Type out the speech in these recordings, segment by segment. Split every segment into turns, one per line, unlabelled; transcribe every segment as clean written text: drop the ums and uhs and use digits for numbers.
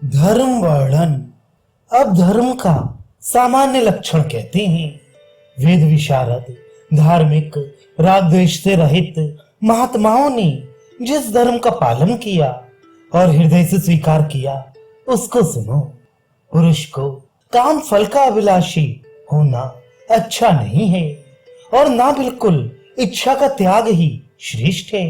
धर्म वर्णन। अब धर्म का सामान्य लक्षण कहते हैं। वेद विशारद, धार्मिक, राग द्वेष से रहित महात्माओं ने जिस धर्म का पालन किया और हृदय से स्वीकार किया, उसको सुनो। पुरुष को काम फल का अभिलाषी होना अच्छा नहीं है और ना बिल्कुल इच्छा का त्याग ही श्रेष्ठ है,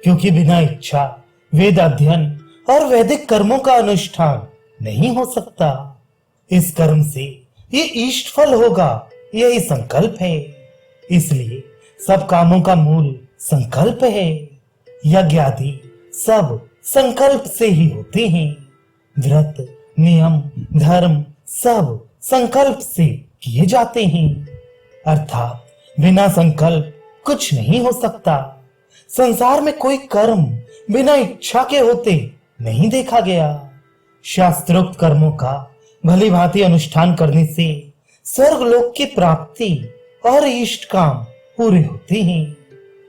क्योंकि बिना इच्छा वेद अध्ययन और वैदिक कर्मों का अनुष्ठान नहीं हो सकता। इस कर्म से ये इष्ट फल होगा, यही संकल्प है। इसलिए सब कामों का मूल संकल्प है। यज्ञ आदि सब संकल्प से ही होते हैं। व्रत, नियम, धर्म सब संकल्प से किए जाते हैं। अर्थात बिना संकल्प कुछ नहीं हो सकता। संसार में कोई कर्म बिना इच्छा के होते नहीं देखा गया। शास्त्रोक्त कर्मों का भली भांति अनुष्ठान करने से स्वर्ग लोक की प्राप्ति और इष्ट काम पूरे होते हैं।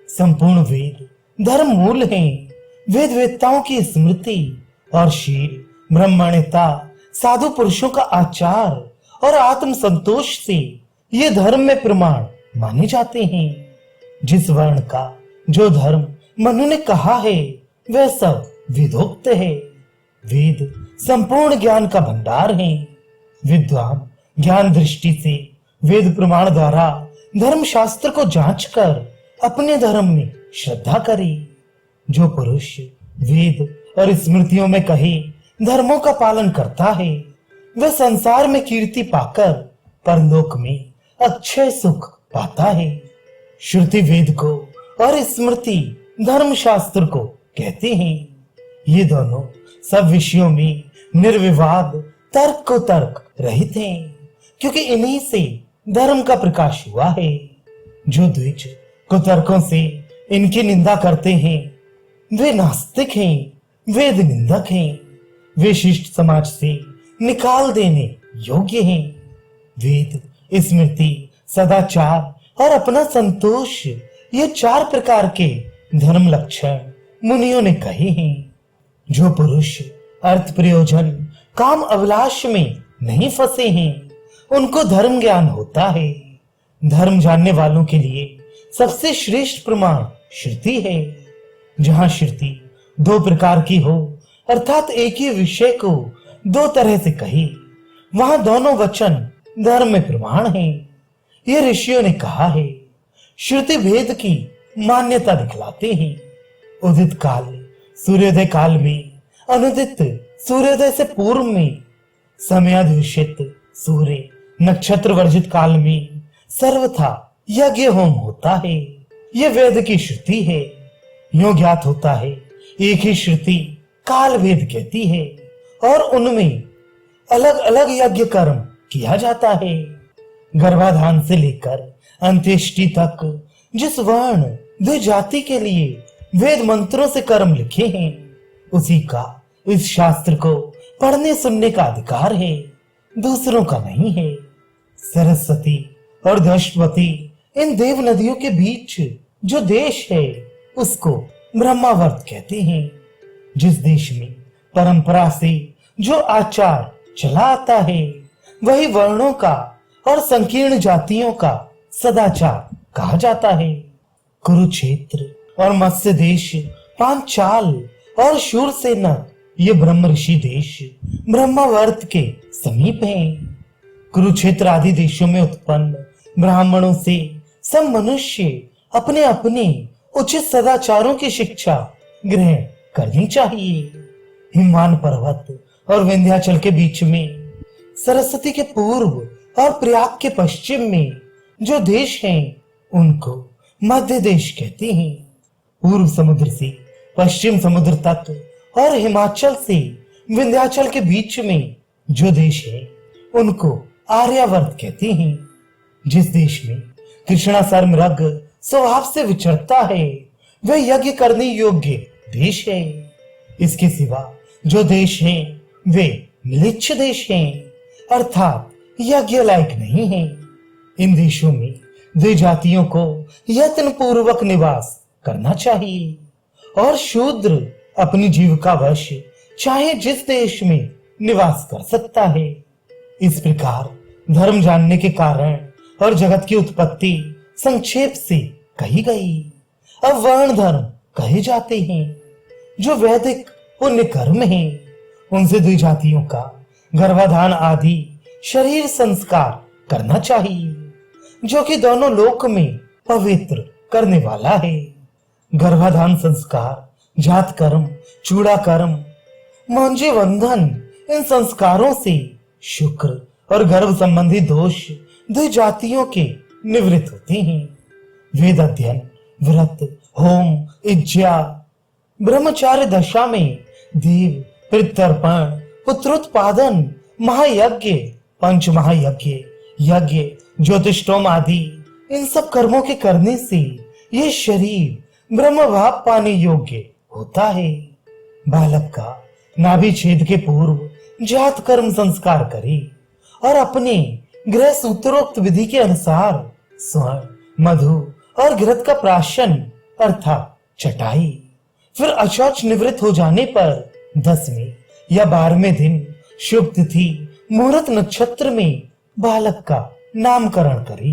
संपूर्ण वेद धर्म मूल हैं। वेद वेदताओं की स्मृति और शील, ब्राह्मण्यता, साधु पुरुषों का आचार और आत्म संतोष से ये धर्म में प्रमाण माने जाते हैं। जिस वर्ण का जो धर्म मनु ने कहा है, वह सब वेदोक्त है। वेद संपूर्ण ज्ञान का भंडार है। विद्वान ज्ञान दृष्टि से वेद प्रमाण द्वारा धर्म शास्त्र को जांच कर अपने धर्म में श्रद्धा करे। जो पुरुष वेद और स्मृतियों में कहे धर्मों का पालन करता है, वह संसार में कीर्ति पाकर परलोक में अक्षय सुख पाता है। श्रुति वेद को और स्मृति धर्म शास्त्र को कहते हैं। ये दोनों सब विषयों में निर्विवाद तर्क को तर्क रहित हैं, क्योंकि इन्हीं से धर्म का प्रकाश हुआ है। जो द्विज कुतर्कों से इनकी निंदा करते हैं, वे नास्तिक हैं, वेद निंदक हैं। वे शिष्ट समाज से निकाल देने योग्य हैं। वेद, स्मृति, सदाचार और अपना संतोष, ये चार प्रकार के धर्म लक्षण मुनियों ने कहे हैं। जो पुरुष अर्थ प्रयोजन काम अभिलाष में नहीं फंसे हैं, उनको धर्म ज्ञान होता है। धर्म जानने वालों के लिए सबसे श्रेष्ठ प्रमाण श्रुति है। जहां श्रुति दो प्रकार की हो, अर्थात एक ही विषय को दो तरह से कहे, वहां दोनों वचन धर्म में प्रमाण है। ये ऋषियों ने कहा है। श्रुति भेद की मान्यता दिखलाते हैं। उदित काल, सूर्योदय काल में, अनुदित सूर्योदय से पूर्व में, समयाधिष्ठित सूर्य नक्षत्र वर्जित काल में सर्वथा यज्ञ होम होता है। यह वेद की श्रुति है। यूं ज्ञात होता है, एक ही श्रुति काल वेद कहती है और उनमें अलग अलग यज्ञ कर्म किया जाता है। गर्भाधान से लेकर अंत्येष्टि तक जिस वर्ण द्वे जाति के लिए वेद मंत्रों से कर्म लिखे हैं, उसी का इस शास्त्र को पढ़ने सुनने का अधिकार है, दूसरों का नहीं है। सरस्वती और दशवती, इन देव नदियों के बीच जो देश है, उसको ब्रह्मावर्त कहते हैं। जिस देश में परंपरा से जो आचार चला आता है, वही वर्णों का और संकीर्ण जातियों का सदाचार कहा जाता है। कुरुक्षेत्र और मत्स्य देश, पांचाल और शूरसेना, ये ब्रह्म ऋषि देश ब्रह्मावर्त के समीप हैं। कुरुक्षेत्र आदि देशों में उत्पन्न ब्राह्मणों से सब मनुष्य अपने अपने उचित सदाचारों की शिक्षा ग्रहण करनी चाहिए। हिमवान पर्वत और विंध्याचल के बीच में, सरस्वती के पूर्व और प्रयाग के पश्चिम में जो देश हैं, उनको मध्य देश कहते हैं। पूर्व समुद्र से पश्चिम समुद्र तक और हिमाचल से विंध्याचल के बीच में जो देश है, उनको आर्यावर्त कहते हैं। जिस देश में कृष्णा मृग स्वभाव से विचरता है, वह यज्ञ करने योग्य देश है। इसके सिवा जो देश हैं, वे म्लेच्छ देश हैं, अर्थात यज्ञ लायक नहीं है। इन देशों में द्वे जातियों को यत्न पूर्वक निवास करना चाहिए और शूद्र अपनी जीविका वश चाहे जिस देश में निवास कर सकता है। इस प्रकार धर्म जानने के कारण और जगत की उत्पत्ति संक्षेप से कही गई। अब वर्ण धर्म कहे जाते हैं जो वैदिक पुण्य कर्म है। उनसे दुई जातियों का गर्भाधान आदि शरीर संस्कार करना चाहिए, जो कि दोनों लोक में पवित्र करने वाला है। गर्भाधान संस्कार, जात कर्म, चूड़ा कर्म, मौंजे बंधन, इन संस्कारों से शुक्र और गर्भ संबंधी दोष दो जातियों के निवृत्त होते हैं। वेद अध्ययन, व्रत, होम, इज्जा, ब्रह्मचार्य दशा में देव पितृतर्पण, पुत्रोत्पादन, महायज्ञ, पंच महायज्ञ, यज्ञ, ज्योतिषोम आदि इन सब कर्मों के करने से ये शरीर ब्रह्म भाव पाने योग्य होता है। बालक का नाभि छेद के पूर्व जात कर्म संस्कार करे और अपने गृह सूत्रोक्त विधि के अनुसार स्वर्ण, मधु और घृत का प्राशन अर्थात चटाई, फिर अशौच निवृत्त हो जाने पर 10वें या 12वें दिन शुभ तिथि मुहूर्त नक्षत्र में बालक का नामकरण करे।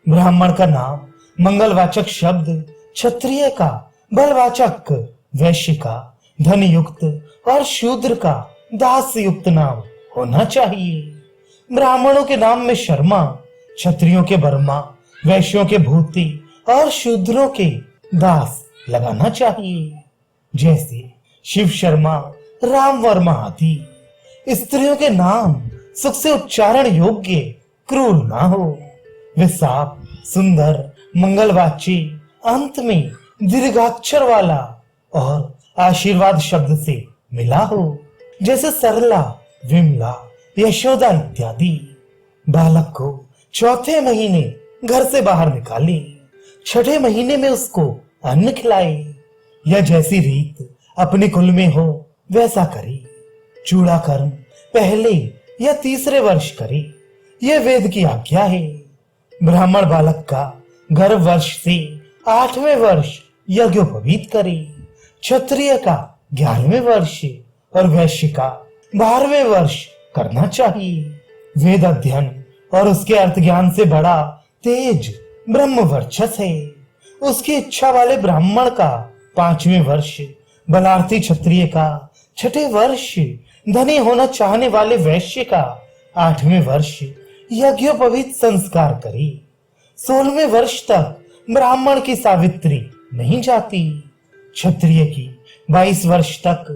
ब्राह्मण का नाम मंगलवाचक शब्द, क्षत्रिय का बलवाचक, वैश्य का धन युक्त और शूद्र का दास युक्त नाम होना चाहिए। ब्राह्मणों के नाम में शर्मा, क्षत्रियों के वर्मा, वैश्यों के भूति और शूद्रों के दास लगाना चाहिए, जैसे शिव शर्मा, राम वर्मा आदि। स्त्रियों के नाम सुख से उच्चारण योग्य, क्रूर ना हो। वे साफ, सुंदर, मंगलवाची, अंत में दीर्घाक्षर वाला और आशीर्वाद शब्द से मिला हो, जैसे सरला, विमला, यशोदा इत्यादि। बालक को चौथे महीने घर से बाहर निकाले, छठे महीने में उसको अन्न खिलाए, या जैसी रीत अपने कुल में हो वैसा करे। चूड़ा कर्म पहले या तीसरे वर्ष करे, यह वेद की आज्ञा है। ब्राह्मण बालक का गर्भ वर्ष से 8वें वर्ष यज्ञोपवीत करे, क्षत्रिय का 11वें वर्ष और वैश्य का 12वें वर्ष करना चाहिए। वेद अध्ययन और उसके अर्थ ज्ञान से बड़ा तेज ब्रह्म वर्चस है। उसकी इच्छा वाले ब्राह्मण का 5वें वर्ष, बलार्थी क्षत्रिय का 6ठे वर्ष, धनी होना चाहने वाले वैश्य का 8वें वर्ष यज्ञोपवीत संस्कार करे। 16वें वर्ष तक ब्राह्मण की सावित्री नहीं जाती, क्षत्रिय की 22 वर्ष तक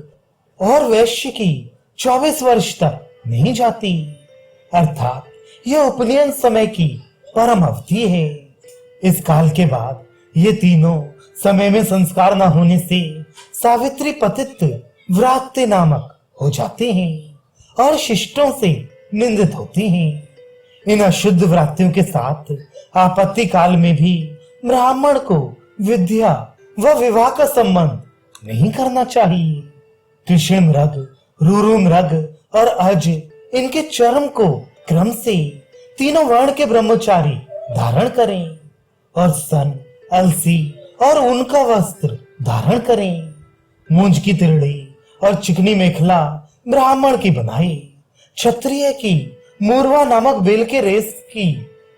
और वैश्य की 24 वर्ष तक नहीं जाती। अर्थात यह उपनयन समय की परम अवधि है। इस काल के बाद ये तीनों समय में संस्कार न होने से सावित्री पतित व्रात्य नामक हो जाते हैं और शिष्टों से निंदित होते हैं। इन अशुद्ध व्रात्यों के साथ आपत्ति काल में भी ब्राह्मण को विद्या व विवाह का संबंध नहीं करना चाहिए। कृष्ण मृग, रूरु मृग और अज इनके चर्म को क्रम से तीनों वर्ण के ब्रह्मचारी धारण करें और सन, अलसी और उनका वस्त्र धारण करें। मूंज की तिरड़ी और चिकनी मेखला ब्राह्मण की बनाए। क्षत्रिय की मूरवा नामक बेल के रेस की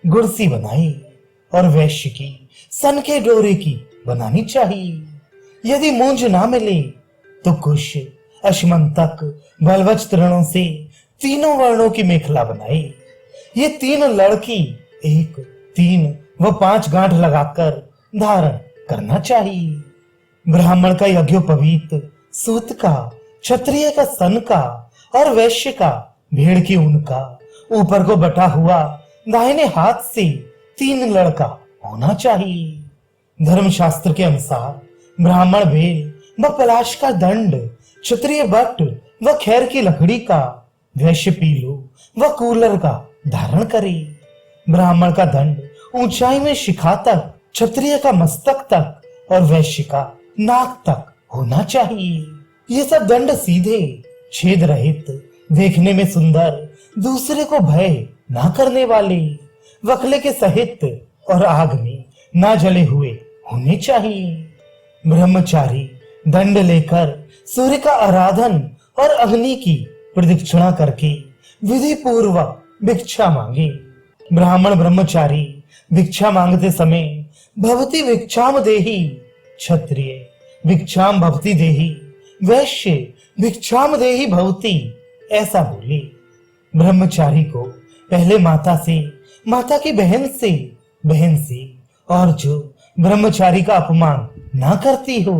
गुड़सी बनाए और वैश्य की सन के डोरे की बनानी चाहिए। यदि मूंज ना मिले तो कुश, अश्मंतक, बलवच तृणों से तीनों वर्णों की मेखला बनाए। ये 3 लड़की 1, 3 व 5 गांठ लगाकर धारण करना चाहिए। ब्राह्मण का यज्ञोपवीत सूत का, क्षत्रिय का सन का और वैश्य का भेड़ की ऊन का ऊपर को बटा हुआ दाहिने हाथ से 3 लड़का होना चाहिए। धर्मशास्त्र के अनुसार ब्राह्मण बेल व पलाश का दंड, क्षत्रिय बट व खैर की लकड़ी का, वैश्य पीलू व कूलर का धारण करे। ब्राह्मण का दंड ऊंचाई में शिखा तक, क्षत्रिय का मस्तक तक और वैश्य का नाक तक होना चाहिए। ये सब दंड सीधे, छेद रहित, देखने में सुंदर, दूसरे को भय ना करने वाले, वकले के सहित और आग में ना जले हुए होने चाहिए। ब्रह्मचारी दंड लेकर सूर्य का आराधन और अग्नि की प्रदक्षिणा करके विधि पूर्वक भिक्षा मांगे। ब्राह्मण ब्रह्मचारी भिक्षा मांगते समय भवती भिक्षाम देहि, क्षत्रिय भिक्षाम भवती देहि, वैश्य भिक्षाम देहि भवती, ऐसा बोले। ब्रह्मचारी को पहले माता से, माता की बहन से, बहन से, और जो ब्रह्मचारी का अपमान ना करती हो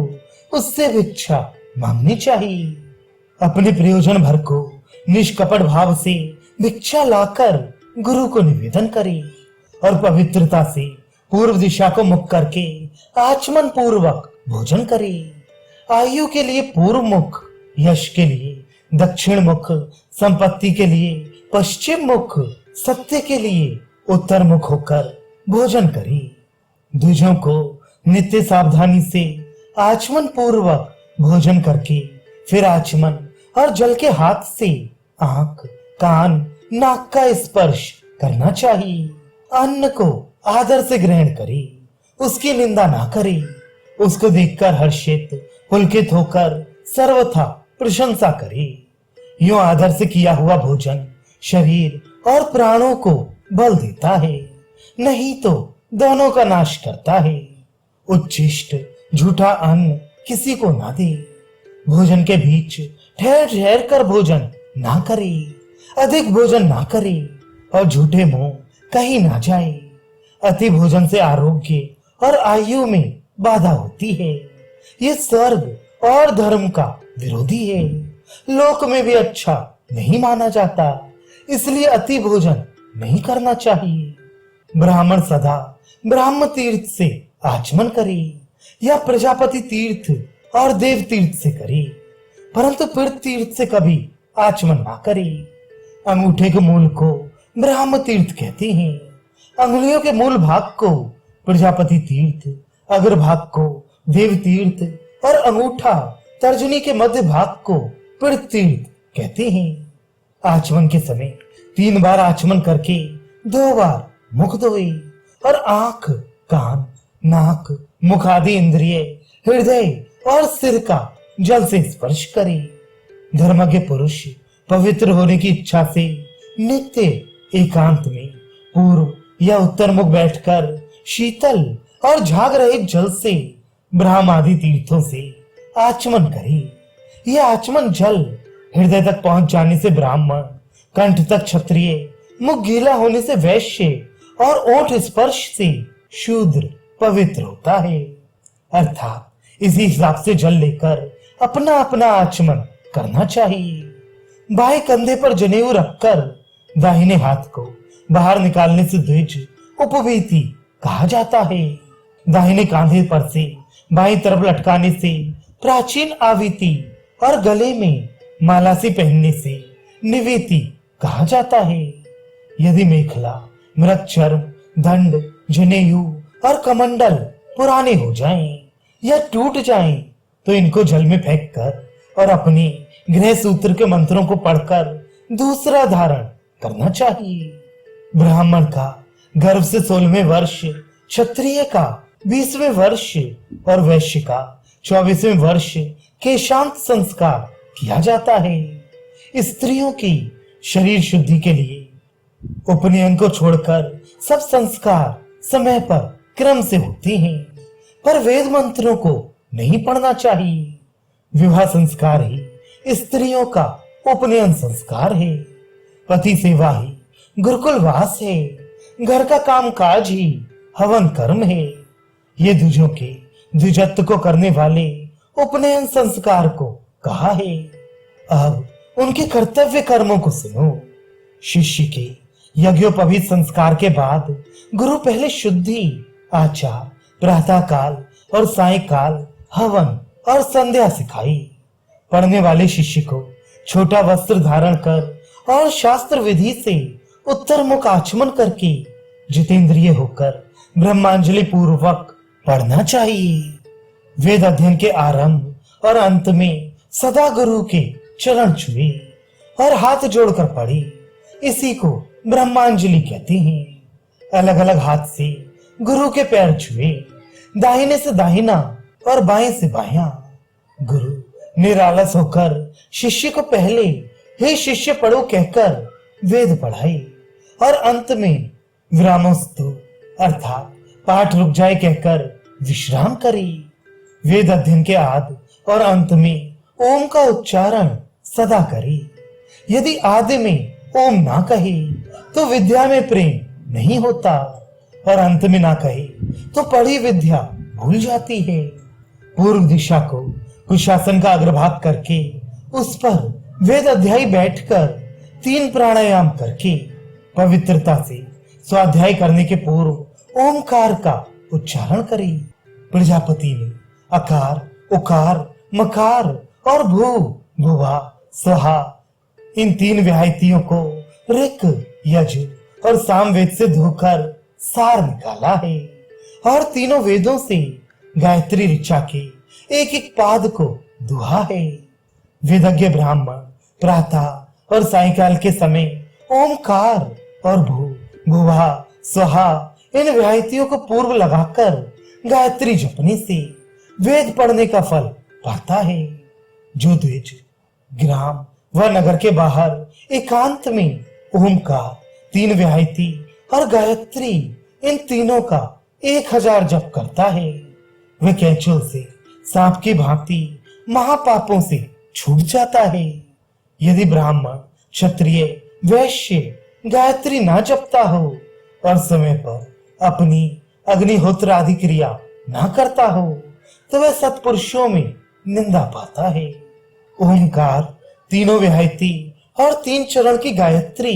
उससे भिक्षा मांगनी चाहिए। अपने प्रयोजन भर को निष्कपट भाव से भिक्षा लाकर गुरु को निवेदन करे और पवित्रता से पूर्व दिशा को मुख करके आचमन पूर्वक भोजन करे। आयु के लिए पूर्व मुख, यश के लिए दक्षिण मुख, संपत्ति के लिए पश्चिम मुख, सत्य के लिए उत्तर मुख होकर भोजन करे। द्विजों को नित्य सावधानी से आचमन पूर्वक भोजन करके फिर आचमन और जल के हाथ से आंख, कान, नाक का स्पर्श करना चाहिए। अन्न को आदर से ग्रहण करे, उसकी निंदा ना करे। उसको देखकर हर्षित पुलकित होकर सर्वथा प्रशंसा करे। यूं आदर से किया हुआ भोजन शरीर और प्राणों को बल देता है, नहीं तो दोनों का नाश करता है। उच्छिष्ट झूठा अन्न किसी को ना दे। भोजन के बीच ठहर ठहर कर भोजन ना करे, अधिक भोजन ना करे और झूठे मुंह कहीं ना जाए। अति भोजन से आरोग्य और आयु में बाधा होती है। ये स्वर्ग और धर्म का विरोधी है, लोक में भी अच्छा नहीं माना जाता, इसलिए अति भोजन नहीं करना चाहिए। ब्राह्मण सदा ब्राह्म तीर्थ से आचमन करे या प्रजापति तीर्थ और देव तीर्थ से करे, परंतु पीठ तीर्थ से कभी आचमन ना करे। अंगूठे के मूल को ब्राह्म तीर्थ कहते हैं, अंगुलियों के मूल भाग को प्रजापति तीर्थ, अग्रभाग को देव तीर्थ और अंगूठा तर्जनी के मध्य भाग को पीठ तीर्थ कहते हैं। आचमन के समय 3 बार आचमन करके 2 बार मुख धोए और आंख, कान, नाक, मुख आदि इंद्रिय, हृदय और सिर का जल से स्पर्श करे। धर्मज्ञ पुरुष पवित्र होने की इच्छा से नित्य एकांत में पूर्व या उत्तर मुख बैठकर शीतल और झाग रहे जल से ब्राह्म आदि तीर्थों से आचमन करे। यह आचमन जल हृदय तक पहुंच जाने से ब्राह्मण, कंठ तक क्षत्रिय, मुख गीला होने से वैश्य और ओठ स्पर्श से शूद्र पवित्र होता है। अर्थात इसी हिसाब से जल लेकर अपना अपना आचमन करना चाहिए। बाएं कंधे पर जनेऊ रखकर दाहिने हाथ को बाहर निकालने से द्विज उपवीति कहा जाता है। दाहिने कांधे पर से बाईं तरफ लटकाने से प्राचीन आवीति और गले में माला से पहनने से निवेति कहा जाता है। यदि मेखला, मृगचर्म, दंड, जनेऊ और कमंडल पुराने हो जाएं या टूट जाएं, तो इनको जल में फेंककर और अपने गृह सूत्र के मंत्रों को पढ़कर दूसरा धारण करना चाहिए। ब्राह्मण का गर्भ से 16वें वर्ष, क्षत्रिय का 20वें वर्ष और वैश्य का 24वें वर्ष केशांत संस्कार किया जाता है। स्त्रियों की शरीर शुद्धि के लिए उपनयन को छोड़कर सब संस्कार समय पर क्रम से होते हैं, पर वेद मंत्रों को नहीं पढ़ना चाहिए। विवाह संस्कार ही स्त्रियों का उपनयन संस्कार है। पति सेवा ही गुरुकुल वास है। घर का काम काज ही हवन कर्म है। ये द्विजों के द्विजत्व को करने वाले उपनयन संस्कार को कहा है। अब उनके कर्तव्य कर्मों को सुनो। शिष्य के यज्ञोपवीत संस्कार के बाद गुरु पहले शुद्धि, आचार, प्रातः काल और सायंकाल हवन और संध्या सिखाई। पढ़ने वाले शिष्य को छोटा वस्त्र धारण कर और शास्त्र विधि से उत्तर मुख आचमन करके जितेंद्रिय होकर ब्रह्मांजलि पूर्वक पढ़ना चाहिए। वेद अध्ययन के आरंभ और अंत में सदा गुरु के चरण छुए और हाथ जोड़कर पढ़े। इसी को ब्रह्मांजलि कहते हैं। अलग अलग हाथ से गुरु के पैर छुए, दाहिने से दाहिना और बाएं से बायां। गुरु निरालस होकर शिष्य को पहले हे शिष्य पढ़ो कहकर वेद पढ़ाए और अंत में विरामोस्तु अर्थात पाठ रुक जाए कहकर विश्राम करे। वेद अध्ययन के आदि और अंत में ओम का उच्चारण सदा करे। यदि आदि में ओम ना कहे तो विद्या में प्रेम नहीं होता और अंत में ना कहे तो पढ़ी विद्या भूल जाती है। पूर्व दिशा को कुशासन का अग्रभाग करके उस पर वेद अध्यायी बैठकर 3 प्राणायाम करके पवित्रता से स्वाध्याय करने के पूर्व ओमकार का उच्चारण करे। प्रजापति ने अकार, उकार, मकार और भू, भुवा, स्वहा इन 3 व्याहतियों को ऋक, यजु और सामवेद से धोकर सार निकाला है और तीनों वेदों से गायत्री ऋचा के एक एक पाद को दुहा है। वेदज्ञ ब्राह्मण प्रातः और सायंकाल के समय ओमकार और भू, भुवा, स्वहा इन व्याहतियों को पूर्व लगाकर गायत्री जपने से वेद पढ़ने का फल पाता है। जो द्विज ग्राम व नगर के बाहर एकांत में ओमकार, 3 व्याहति और गायत्री इन तीनों का 1000 जप करता है वह कैंचों से सांप की भांति महापापों से छूट जाता है। यदि ब्राह्मण, क्षत्रिय, वैश्य गायत्री ना जपता हो और समय पर अपनी अग्निहोत्र आदि क्रिया ना करता हो तो वह सत्पुरुषों में निंदा पाता है। ओमकार, तीनों व्याहति और 3 चरण की गायत्री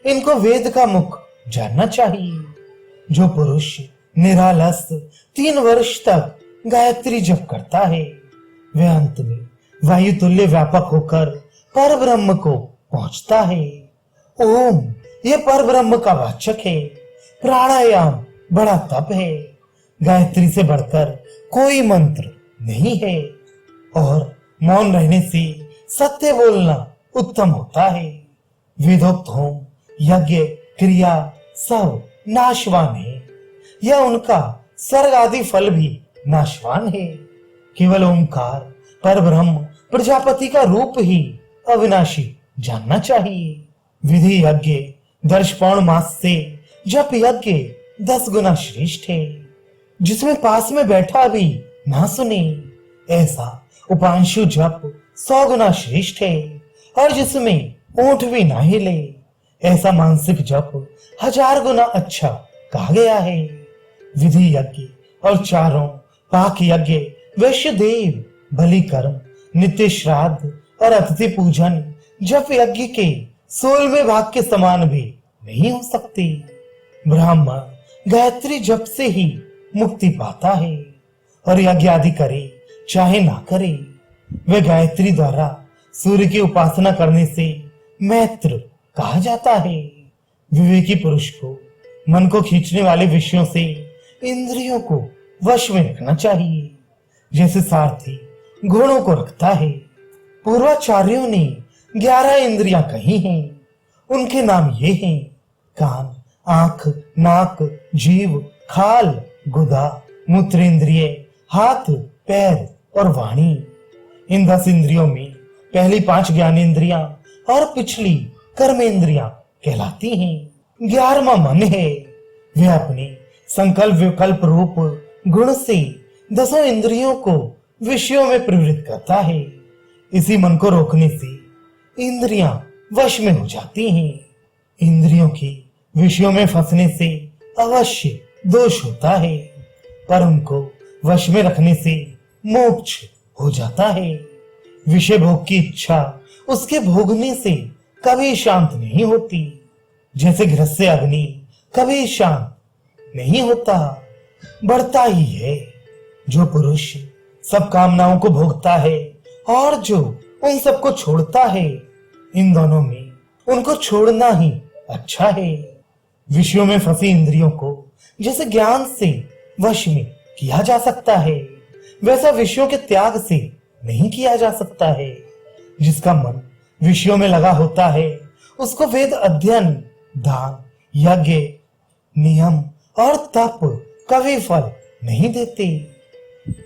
इनको वेद का मुख जानना चाहिए। जो पुरुष निरालस 3 वर्ष तक गायत्री जप करता है वह अंत में वायु तुल्य व्यापक होकर पर ब्रह्म को पहुंचता है। ओम ये पर ब्रह्म का वाचक है। प्राणायाम बड़ा तप है। गायत्री से बढ़कर कोई मंत्र नहीं है और मौन रहने से सत्य बोलना उत्तम होता है। वेदोक्त होम, यज्ञ, क्रिया सब नाशवान है। यह उनका स्वर्ग आदि फल भी नाशवान है। केवल ओंकार पर ब्रह्म प्रजापति का रूप ही अविनाशी जानना चाहिए। विधि यज्ञ 10 पौर्णमास से जप यज्ञ 10 गुना श्रेष्ठ है। जिसमें पास में बैठा भी ना सुने ऐसा उपांशु जप 100 गुना श्रेष्ठ है और जिसमें ऊंट भी ना हिले ऐसा मानसिक जप 1000 गुना अच्छा कहा गया है। विधि यज्ञ और चारों पाक यज्ञ, वैश्य देव, बलि कर्म, नित्य श्राद्ध और अतिथि पूजन जप यज्ञ के 16वें भाग के समान भी नहीं हो सकते। ब्राह्मण गायत्री जप से ही मुक्ति पाता है और यज्ञ आदि करे चाहे ना करे। वे गायत्री द्वारा सूर्य की उपासना करने से मैत्र कहा जाता है। विवेकी पुरुष को मन को खींचने वाले विषयों से इंद्रियों को वश में रखना चाहिए जैसे सारथी घोड़ों को रखता है। पूर्वाचार्यों ने 11 इंद्रियां कही हैं। उनके नाम ये हैं कान, आंख, नाक, जीव, खाल, गुदा, मूत्र इंद्रिय, हाथ, पैर और वाणी। इन 10 इंद्रियों में पहली 5 ज्ञानेंद्रियां और पिछली कर्मेंद्रियां कहलाती हैं। 11वां मन है। वह अपने संकल्प विकल्प रूप गुण से 10 इंद्रियों को विषयों में प्रवृत्त करता है। इसी मन को रोकने से इंद्रियां वश में हो जाती हैं। इंद्रियों की विषयों में फंसने से अवश्य दोष होता है पर उनको वश में रखने से मोक्ष हो जाता है। विषय भोग की इच्छा उसके भोगने से कभी शांत नहीं होती जैसे गृहस्थ अग्नि कभी शांत नहीं होता, बढ़ता ही है। जो पुरुष सब कामनाओं को भोगता है और जो उन सबको छोड़ता है इन दोनों में उनको छोड़ना ही अच्छा है। विषयों में फंसी इंद्रियों को जैसे ज्ञान से वश में किया जा सकता है वैसा विषयों के त्याग से नहीं किया जा सकता है। जिसका मन विषयों में लगा होता है उसको वेद अध्ययन, दान, यज्ञ, नियम और तप कभी फल नहीं देते।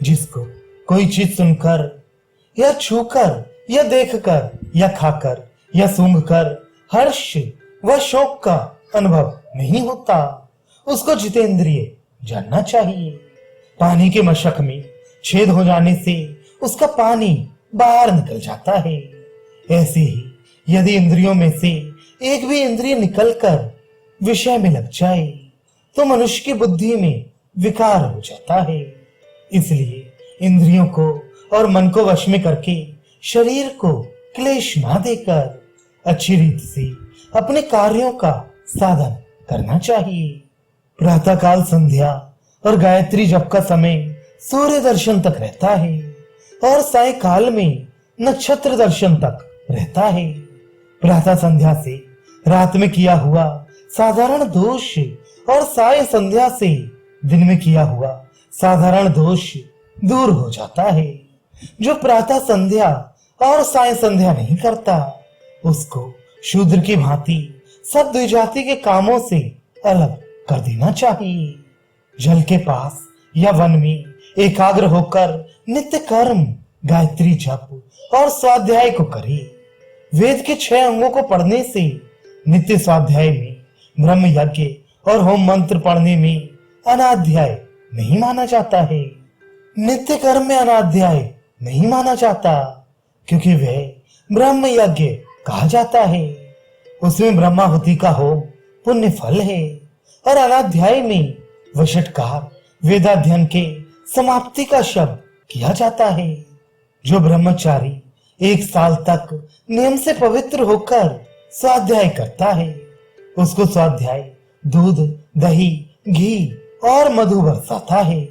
जिसको कोई चीज सुनकर या छूकर या देखकर या खाकर यह सूंघकर हर्ष व शोक का अनुभव नहीं होता। उसको जितेंद्रिय जानना चाहिए। पानी के मशक में छेद हो जाने से उसका पानी बाहर निकल जाता है। ऐसे ही यदि इंद्रियों में से एक भी इंद्रिय निकलकर विषय में लग जाए तो मनुष्य की बुद्धि में विकार हो जाता है। इसलिए इंद्रियों को और मन को वश में करके शरीर को क्लेश ना देकर अच्छी रीति से अपने कार्यों का साधन करना चाहिए। प्रातःकाल संध्या और गायत्री जप का समय सूर्य दर्शन तक रहता है और सायकाल में नक्षत्र दर्शन तक रहता है। प्रातः संध्या से रात में किया हुआ साधारण दोष और साय संध्या से दिन में किया हुआ साधारण दोष दूर हो जाता है। जो प्रातः संध्या और साय संध्या नहीं करता उसको शूद्र की भांति सब द्विजाति के कामों से अलग कर देना चाहिए। जल के पास या वन में एकाग्र होकर नित्य कर्म गायत्री जप और स्वाध्याय को करे। वेद के 6 अंगों को पढ़ने से नित्य स्वाध्याय में ब्रह्म यज्ञ और होम मंत्र पढ़ने में अनाध्याय नहीं माना जाता है। नित्य कर्म में अनाध्याय नहीं माना जाता क्योंकि वह ब्रह्म यज्ञ कहा जाता है। उसमें ब्रह्माहुति का होम पुण्य फल है और अनाध्याय में वषटकार वेदाध्ययन के समाप्ति का शब्द किया जाता है। जो ब्रह्मचारी 1 साल तक नियम से पवित्र होकर स्वाध्याय करता है उसको स्वाध्याय दूध दही घी और मधु बरसाता है।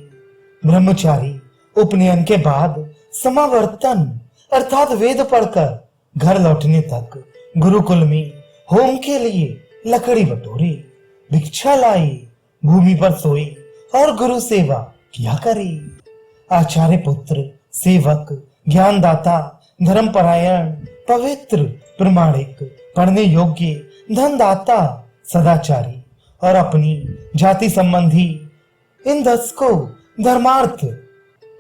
ब्रह्मचारी उपनयन के बाद समावर्तन अर्थात वेद पढ़कर घर लौटने तक गुरुकुल में होम के लिए लकड़ी बटोरे, भिक्षा लाए, भूमि पर सोए और गुरु सेवा किया करे। आचार्य पुत्र, सेवक, ज्ञानदाता, धर्मपरायण, पवित्र, प्रमाणिक, पढ़ने योग्य, धनदाता, सदाचारी और अपनी जाति संबंधी इन 10 को धर्मार्थ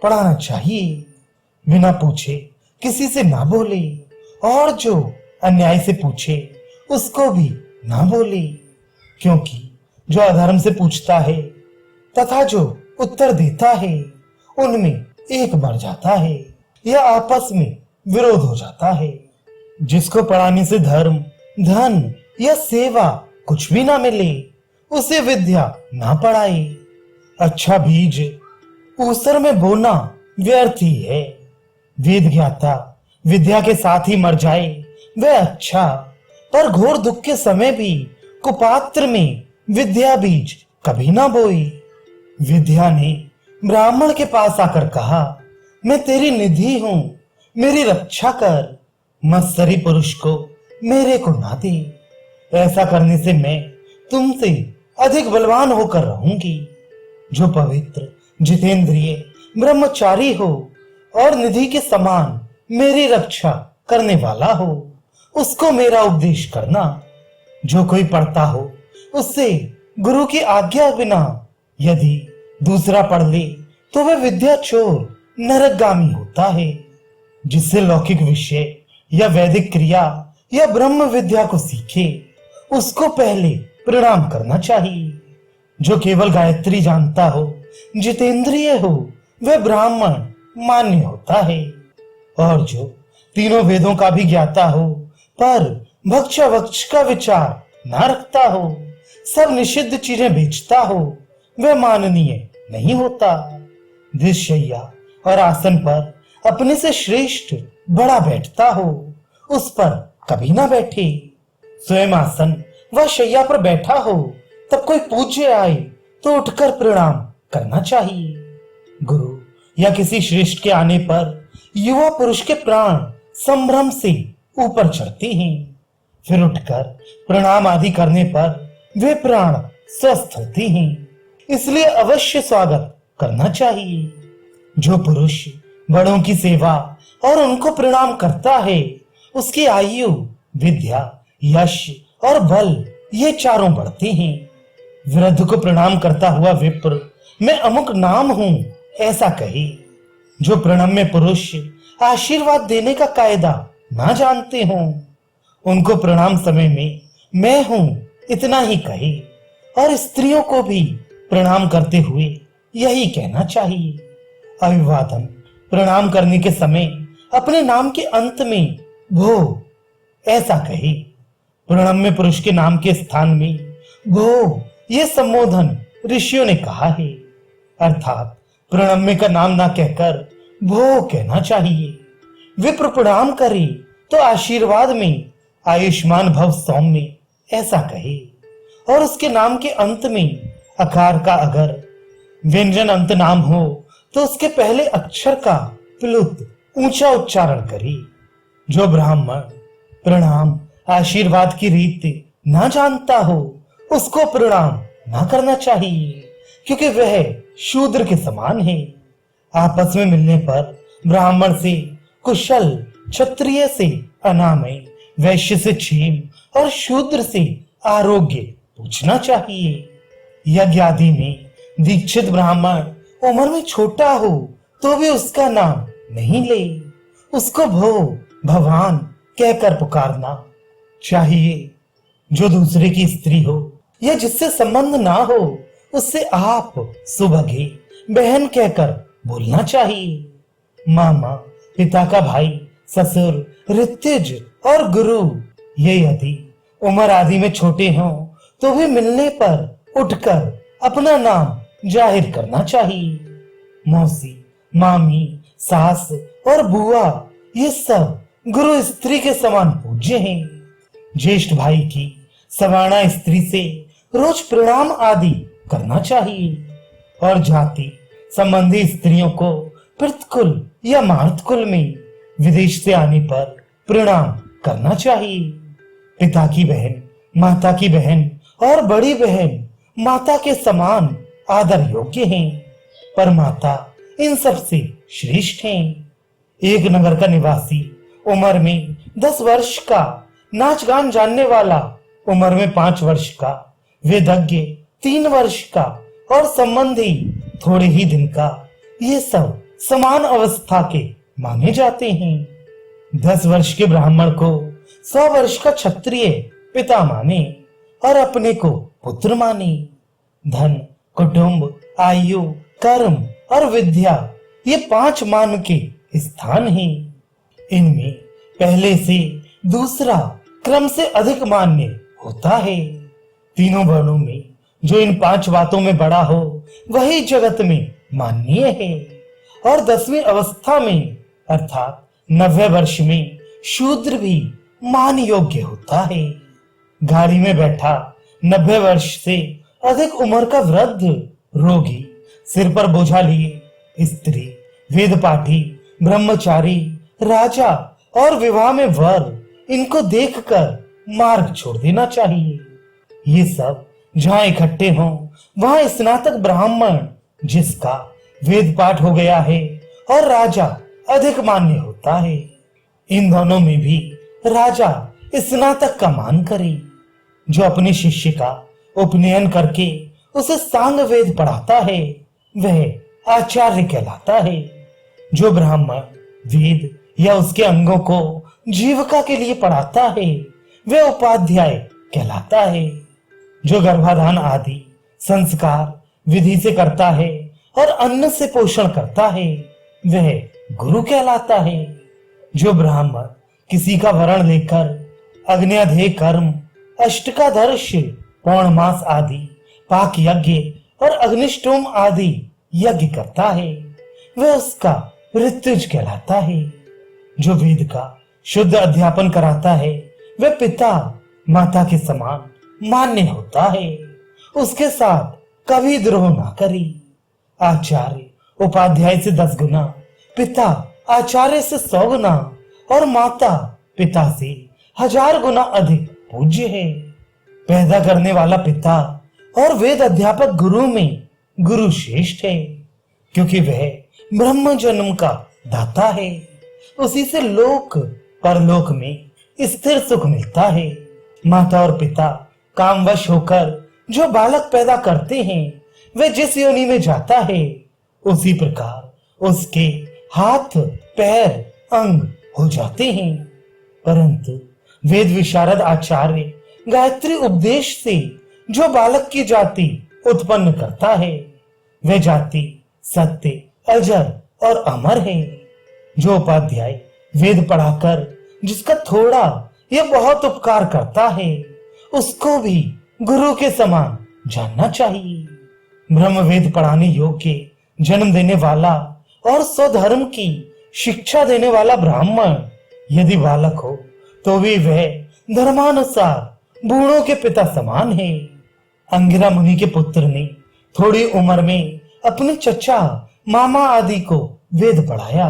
पढ़ाना चाहिए। बिना पूछे किसी से ना बोले और जो अन्याय से पूछे उसको भी ना बोले, क्योंकि जो अधर्म से पूछता है तथा जो उत्तर देता है उनमें एक मर जाता है या आपस में विरोध हो जाता है। जिसको पढ़ाने से धर्म, धन या सेवा कुछ भी ना मिले उसे विद्या ना पढ़ाए। अच्छा बीज ऊसर में बोना व्यर्थ ही है। वेद ज्ञाता विद्या के साथ ही मर जाए वह अच्छा, पर घोर दुख के समय भी कुपात्र में विद्या बीज कभी ना बोई। विद्या ने ब्राह्मण के पास आकर कहा, मैं तेरी निधि हूं, मेरी रक्षा कर, मत्सरी पुरुष को मेरे को ना दे। ऐसा करने से मैं तुमसे अधिक बलवान होकर रहूंगी। जो पवित्र, जितेंद्रिय, ब्रह्मचारी हो और निधि के समान मेरी रक्षा करने वाला हो उसको मेरा उपदेश करना। जो कोई पढ़ता हो उससे गुरु की आज्ञा बिना यदि दूसरा पढ़ ले तो वह विद्या चोर नरकगामी होता है। जिससे लौकिक विषय या वैदिक क्रिया या ब्रह्म विद्या को सीखे उसको पहले प्रणाम करना चाहिए। जो केवल गायत्री जानता हो, जितेंद्रिय हो, वह ब्राह्मण मान्य होता है। और जो तीनों वेदों का भी ज्ञाता हो पर भक्ष वक्ष का विचार ना रखता हो, सब निषिद्ध चीजें बेचता हो, वह माननीय नहीं होता। दिशय्या और आसन पर अपने से श्रेष्ठ बड़ा बैठता हो उस पर कभी ना बैठे। स्वयं आसन व शैया पर बैठा हो तब कोई पूज्य आए तो उठकर प्रणाम करना चाहिए। गुरु या किसी श्रेष्ठ के आने पर युवा पुरुष के प्राण संभ्रम से ऊपर चढ़ते हैं, फिर उठकर प्रणाम आदि करने पर वे प्राण स्वस्थ होते हैं। इसलिए अवश्य स्वागत करना चाहिए। जो पुरुष बड़ों की सेवा और उनको प्रणाम करता है उसकी आयु, विद्या, यश और बल ये चारों बढ़ते हैं। वृद्ध को प्रणाम करता हुआ विप्र मैं अमुक नाम हूं ऐसा कहे। जो प्रणम्य पुरुष आशीर्वाद देने का कायदा ना जानते हों उनको प्रणाम समय में मैं हूं इतना ही कहे और स्त्रियों को भी प्रणाम करते हुए यही कहना चाहिए। अभिवादन प्रणाम करने के समय अपने नाम के अंत में भो ऐसा कहे। प्रणम्य पुरुष के नाम के स्थान में भो ये संबोधन ऋषियों ने कहा है, अर्थात प्रणम्य का नाम ना कहकर भो कहना चाहिए। विप्र प्रणाम करे तो आशीर्वाद में आयुष्मान भव सौम्य ऐसा कहे और उसके नाम के अंत में अकार का अगर व्यंजन अंत नाम हो तो उसके पहले अक्षर का प्लुत ऊंचा उच्चारण करे। जो ब्राह्मण प्रणाम आशीर्वाद की रीत ना जानता हो उसको प्रणाम ना करना चाहिए, क्योंकि वह शूद्र के समान है। आपस में मिलने पर ब्राह्मण से कुशल, क्षत्रिय से अनामय, वैश्य से क्षेम और शूद्र से आरोग्य पूछना चाहिए। यज्ञ आदि में दीक्षित ब्राह्मण उम्र में छोटा हो तो भी उसका नाम नहीं ले, उसको भो भगवान कहकर पुकारना चाहिए। जो दूसरे की स्त्री हो या जिससे संबंध ना हो उससे आप, सुभगे, बहन कहकर बोलना चाहिए। मामा, पिता का भाई, ससुर, ऋत्विज और गुरु ये यदि उम्र आदि में छोटे हों तो भी मिलने पर उठकर अपना नाम जाहिर करना चाहिए। मौसी, मामी, सास और बुआ ये सब गुरु स्त्री के समान पूज्य हैं। ज्येष्ठ भाई की सवर्णा स्त्री से रोज प्रणाम आदि करना चाहिए और जाति संबंधी स्त्रियों को पितृकुल या मातृकुल में विदेश से आने पर प्रणाम करना चाहिए। पिता की बहन, माता की बहन और बड़ी बहन माता के समान आदर योग्य हैं, पर माता इन सब से श्रेष्ठ हैं। एक नगर का निवासी उम्र में 10 वर्ष का, नाच गान जानने वाला उम्र में 5 वर्ष का, वेदज्ञ 3 वर्ष का और संबंधी थोड़े ही दिन का, ये सब समान अवस्था के माने जाते हैं। 10 वर्ष के ब्राह्मण को 100 वर्ष का क्षत्रिय पिता माने और अपने को पुत्र माने। धन, कुटुंब, आयु, कर्म और विद्या ये 5 मान के स्थान हैं। इनमें पहले से दूसरा क्रम से अधिक मान्य होता है। तीनों वर्णों में जो इन 5 बातों में बड़ा हो वही जगत में माननीय है। और 10वीं अवस्था में अर्थात 90 वर्ष में शूद्र भी मान योग्य होता है। गाड़ी में बैठा 90 वर्ष से अधिक उम्र का वृद्ध, रोगी, सिर पर बोझा लिए स्त्री, वेद पाठी, ब्रह्मचारी, राजा और विवाह में वर, इनको देखकर मार्ग छोड़ देना चाहिए। ये सब जहां इकट्ठे हों वहां स्नातक ब्राह्मण जिसका वेद पाठ हो गया है और राजा अधिक मान्य होता है, इन दोनों में भी राजा स्नातक का मान करे। जो अपने शिष्य का उपनयन करके उसे सांग वेद पढ़ाता है वह आचार्य कहलाता है। जो ब्राह्मण वेद या उसके अंगों को जीविका के लिए पढ़ाता है वह उपाध्याय कहलाता है। जो गर्भाधान आदि संस्कार विधि से करता है और अन्न से पोषण करता है वह गुरु कहलाता है। जो ब्राह्मण किसी का वरण लेकर अग्न्याध्याय कर्म, अष्टकादर्श, पौर्णमास आदि, पाक यज्ञ और अग्निष्टोम आदि यज्ञ करता है वह उसका ऋत्विज कहलाता है। जो वेद का शुद्ध अध्यापन कराता है वह पिता माता के समान मान्य होता है। उसके साथ कभी द्रोह ना करे। आचार्य उपाध्याय से 10 गुना, पिता आचार्य से 100 गुना और माता पिता से 1000 गुना अधिक पूज्य है। पैदा करने वाला पिता और वेद अध्यापक गुरु में गुरु श्रेष्ठ है, क्योंकि वह ब्रह्म जन्म का दाता है। उसी से लोक परलोक में स्थिर सुख मिलता है। माता और पिता कामवश होकर जो बालक पैदा करते हैं वह जिस योनि में जाता है उसी प्रकार उसके हाथ, पैर, अंग हो जाते हैं। परंतु वेद विशारद आचार्य गायत्री उपदेश से जो बालक की जाति उत्पन्न करता है, वह जाति सत्य, अजर और अमर है। जो उपाध्याय वेद पढ़ाकर जिसका थोड़ा या बहुत उपकार करता है, उसको भी गुरु के समान जानना चाहिए। ब्रह्म वेद पढ़ाने योग्य, जन्म देने वाला और स्वधर्म की शिक्षा देने वाला ब्राह्मण यदि बालक हो तो भी वह धर्मानुसार बूढ़ों के पिता समान है। अंगिरा मुनि के पुत्र ने थोड़ी उम्र में अपने चचा, मामा आदि को वेद पढ़ाया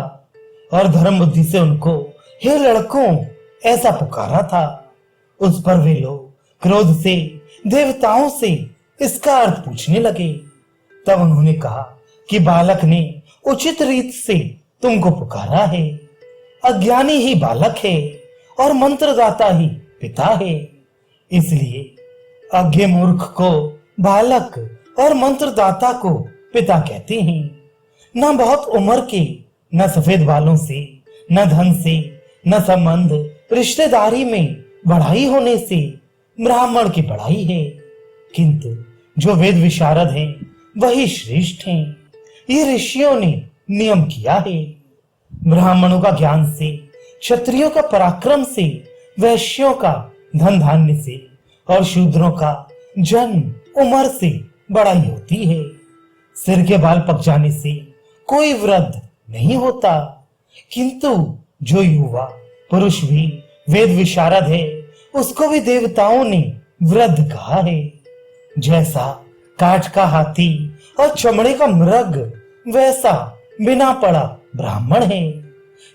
और धर्म बुद्धि से उनको हे लड़कों ऐसा पुकारा था। उस पर वे लोग क्रोध से देवताओं से इसका अर्थ पूछने लगे। तब उन्होंने कहा कि बालक ने उचित रीत से तुमको पुकारा है। अज्ञानी ही बालक है और मंत्रदाता ही पिता है। इसलिए अज्ञ मूर्ख को बालक और मंत्रदाता को पिता कहते हैं। न बहुत उम्र के, न सफेद बालों से, न धन से, न संबंध रिश्तेदारी में बढ़ाई होने से ब्राह्मण की बढ़ाई है, किंतु जो वेद विशारद हैं वही श्रेष्ठ हैं। ये ऋषियों ने नियम किया है। ब्राह्मणों का ज्ञान से, क्षत्रियों का पराक्रम से, वैश्यों का धन धान्य से और शूद्रों का जन्म उम्र से बड़ाई होती है। सिर के बाल पक जाने से कोई वृद्ध नहीं होता, किंतु जो युवा पुरुष भी वेद विशारद है उसको भी देवताओं ने वृद्ध कहा है। जैसा काठ का हाथी और चमड़े का मृग, वैसा बिना पढ़ा ब्राह्मण है।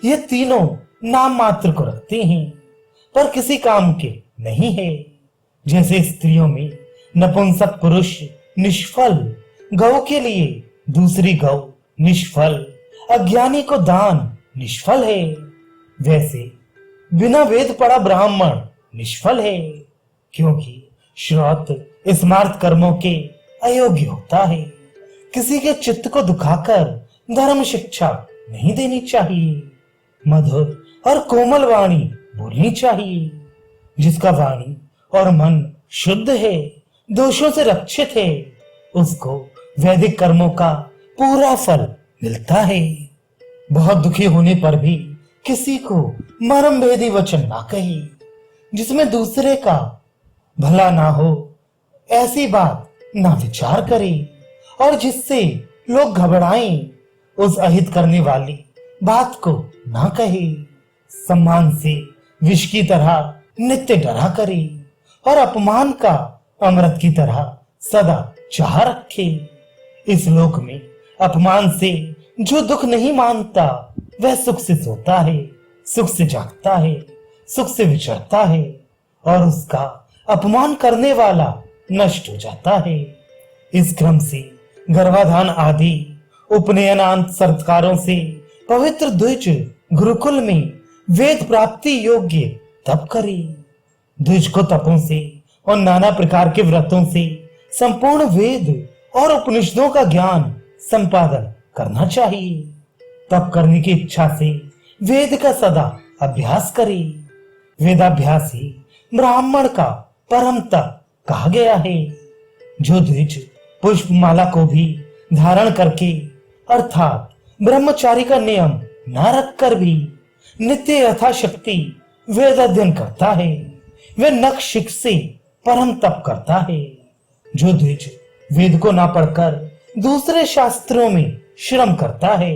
ये तीनों नाम मात्र को रखते हैं पर किसी काम के नहीं है। जैसे स्त्रियों में नपुंसक पुरुष निष्फल, गौ के लिए दूसरी गौ निष्फल, अज्ञानी को दान निष्फल है, वैसे बिना वेद पढ़ा ब्राह्मण निष्फल है, क्योंकि श्रोत स्मार्त कर्मों के अयोग्य होता है। किसी के चित्त को दुखाकर धर्म शिक्षा नहीं देनी चाहिए। मधुर और कोमल वाणी बोलनी चाहिए। जिसका वाणी और मन शुद्ध है, दोषों से रक्षित है, उसको वैदिक कर्मों का पूरा फल मिलता है। बहुत दुखी होने पर भी किसी को मर्म भेदी वचन ना कही, जिसमें दूसरे का भला ना हो ऐसी बात ना विचार करे, और जिससे लोग घबराएं उस अहित करने वाली बात को ना कहे। सम्मान से विष की तरह नित्य डरा करे और अपमान का अमृत की तरह सदा चाह रखे। इस लोक में अपमान से जो दुख नहीं मानता वह सुख से सोता है, सुख से जागता है, सुख से विचरता है, और उसका अपमान करने वाला नष्ट हो जाता है। इस क्रम से गर्भाधान आदि उपनयनांत संस्कारों से पवित्र द्विज गुरुकुल में वेद प्राप्ति योग्य तप करे। द्विज को तपों से और नाना प्रकार के व्रतों से संपूर्ण वेद और उपनिषदों का ज्ञान संपादन करना चाहिए। तप करने की इच्छा से वेद का सदा अभ्यास करे। वेदाभ्यास ही ब्राह्मण का परम तप कहा गया है। जो द्विज पुष्पमाला को भी धारण करके अर्थात ब्रह्मचारी का नियम न रखकर भी नित्य यथाशक्ति वेद अध्ययन करता है, वह नखशिख से परम तप करता है। जो द्विज वेद को ना पढ़कर दूसरे शास्त्रों में श्रम करता है,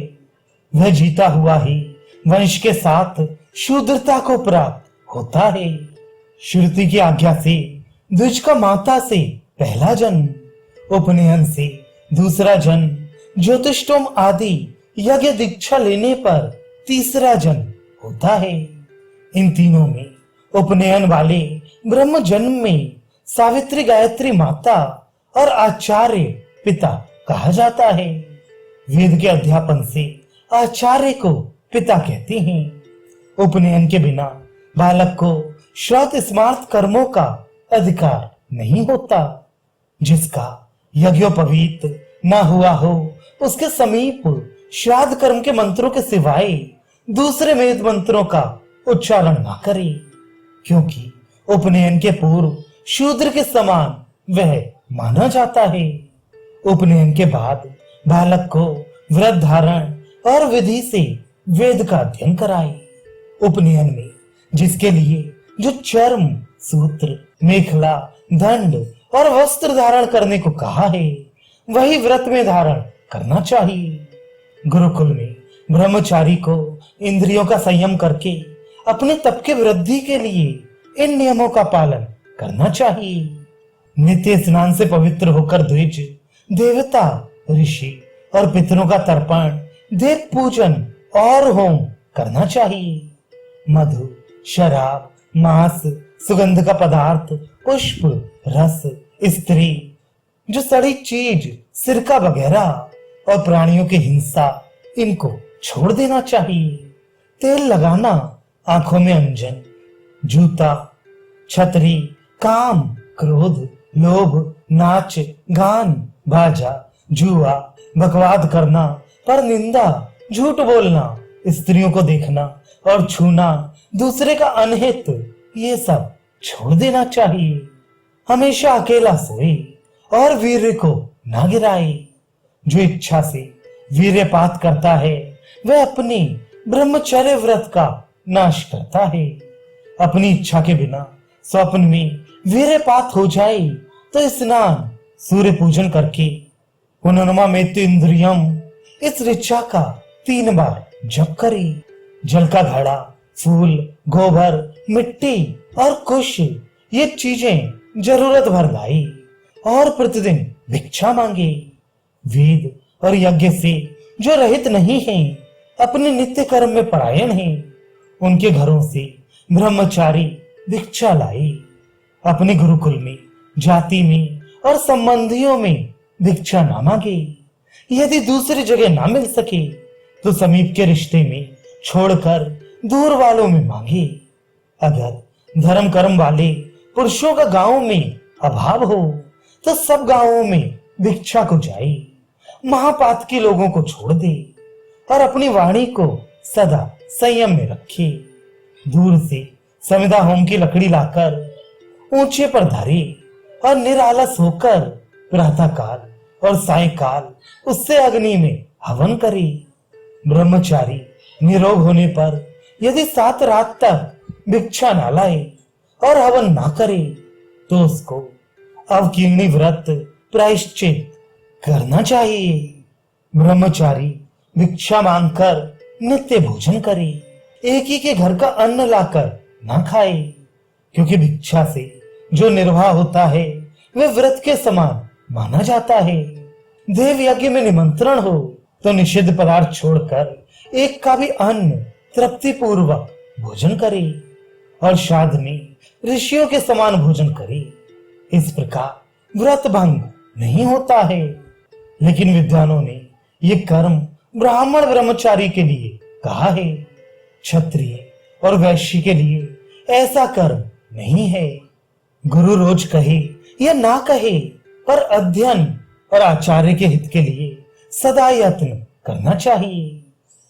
वह जीता हुआ ही वंश के साथ शूद्रता को प्राप्त होता है। श्रुति की आज्ञा से द्विज का माता से पहला जन्म, उपनयन से दूसरा जन्म, ज्योतिषोम आदि यज्ञ दीक्षा लेने पर तीसरा जन्म होता है। इन तीनों में उपनयन वाले ब्रह्म जन्म में सावित्री गायत्री माता और आचार्य पिता कहा जाता है। वेद के अध्यापन से आचार्य को पिता कहते हैं। उपनयन के बिना बालक को श्रौत स्मार्त कर्मों का अधिकार नहीं होता। जिसका यज्ञोपवीत न हुआ हो उसके समीप श्राद्ध कर्म के मंत्रों के सिवाय दूसरे वेद मंत्रों का उच्चारण न करे। क्योंकि उपनयन के पूर्व शूद्र के समान वह माना जाता है। उपनयन के बाद बालक को व्रत धारण और विधि से वेद का अध्ययन कराए। उपनयन में जिसके लिए जो चर्म, सूत्र, मेखला, दंड और वस्त्र धारण करने को कहा है, वही व्रत में धारण करना चाहिए। गुरुकुल में ब्रह्मचारी को इंद्रियों का संयम करके अपने तप के वृद्धि के लिए इन नियमों का पालन करना चाहिए। नित्य स्नान से पवित्र होकर द्विज, देवता, ऋषि और पितरों का तर्पण, देव पूजन और होम करना चाहिए। मधु, शराब, मांस, सुगंध का पदार्थ, पुष्प, रस, स्त्री, जो सड़ी चीज, सिरका वगैरह और प्राणियों की हिंसा, इनको छोड़ देना चाहिए। तेल लगाना, आंखों में अंजन, जूता, छतरी, काम, क्रोध, लोभ, नाच, गान, बाजा, जुआ, बकवाद करना, पर निंदा, झूठ बोलना, स्त्रियों को देखना और छूना, दूसरे का अनहित, ये सब छोड़ देना चाहिए। हमेशा अकेला सोए और वीर्य को ना गिराए। जो इच्छा से वीर्यपात करता है वह अपनी ब्रह्मचर्य व्रत का नाश करता है। अपनी इच्छा के बिना स्वप्न में वीर्यपात हो जाए तो स्नान, सूर्य पूजन करके पुनर्नमा मेत्य इंद्रियम, इस ऋचा का 3 बार जप करे। जल का घड़ा, फूल, गोबर, मिट्टी और कुश, ये चीजें जरूरत भर लाई और प्रतिदिन भिक्षा मांगे। वेद और यज्ञ से जो रहित नहीं हैं, अपने नित्य कर्म में परायण हैं, उनके घरों से ब्रह्मचारी भिक्षा लाए। अपने गुरुकुल में, जाति में और संबंधियों में भिक्षा ना मांगे। यदि दूसरी जगह ना मिल सके तो समीप के रिश्ते में छोड़कर दूर वालों में मांगे। अगर धर्म कर्म वाले पुरुषों का गांव में अभाव हो तो सब गांवों में भिक्षा को जाए। महापात के लोगों को छोड़ दे और अपनी वाणी को सदा संयम में रखे। दूर से समिधा होम की लकड़ी लाकर ऊंचे पर धरे और निरालस होकर प्रातःकाल और सायंकाल उससे अग्नि में हवन करे। ब्रह्मचारी निरोग होने पर यदि 7 रात तक भिक्षा ना लाए और हवन ना करे तो उसको अवकीर्णी व्रत प्रायश्चित करना चाहिए। ब्रह्मचारी भिक्षा मांगकर नित्य भोजन करे। एक ही के घर का अन्न लाकर ना खाए, क्योंकि भिक्षा से जो निर्वाह होता है वह व्रत के समान माना जाता है। देव यज्ञ में निमंत्रण हो तो निषिद्ध पदार्थ छोड़कर एक का भी अन्न तृप्ति पूर्वक भोजन करे और श्राद्ध में ऋषियों के समान भोजन करे। इस प्रकार व्रत भंग नहीं होता है। लेकिन विद्वानों ने ये कर्म ब्राह्मण ब्रह्मचारी के लिए कहा है, क्षत्रिय और वैश्य के लिए ऐसा कर्म नहीं है। गुरु रोज कहे या ना कहे, पर अध्ययन और आचार्य के हित के लिए सदा यत्न करना चाहिए।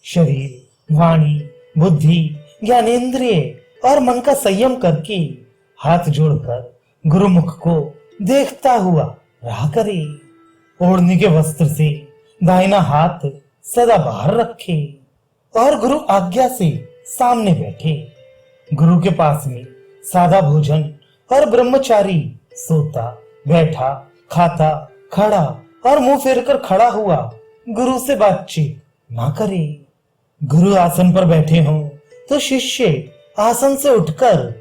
शरीर, वाणी, बुद्धि, ज्ञानेंद्रिय और मन का संयम करके हाथ जोड़कर गुरुमुख को देखता हुआ रहा करे। ओढ़ने के वस्त्र से दाहिना हाथ सदा बाहर रखे और गुरु आज्ञा से सामने बैठे। गुरु के पास में सादा भोजन और ब्रह्मचारी सोता, बैठा, खाता, खड़ा और मुंह फेरकर खड़ा हुआ गुरु से बातचीत ना करे। गुरु आसन पर बैठे हों तो शिष्य आसन से उठकर,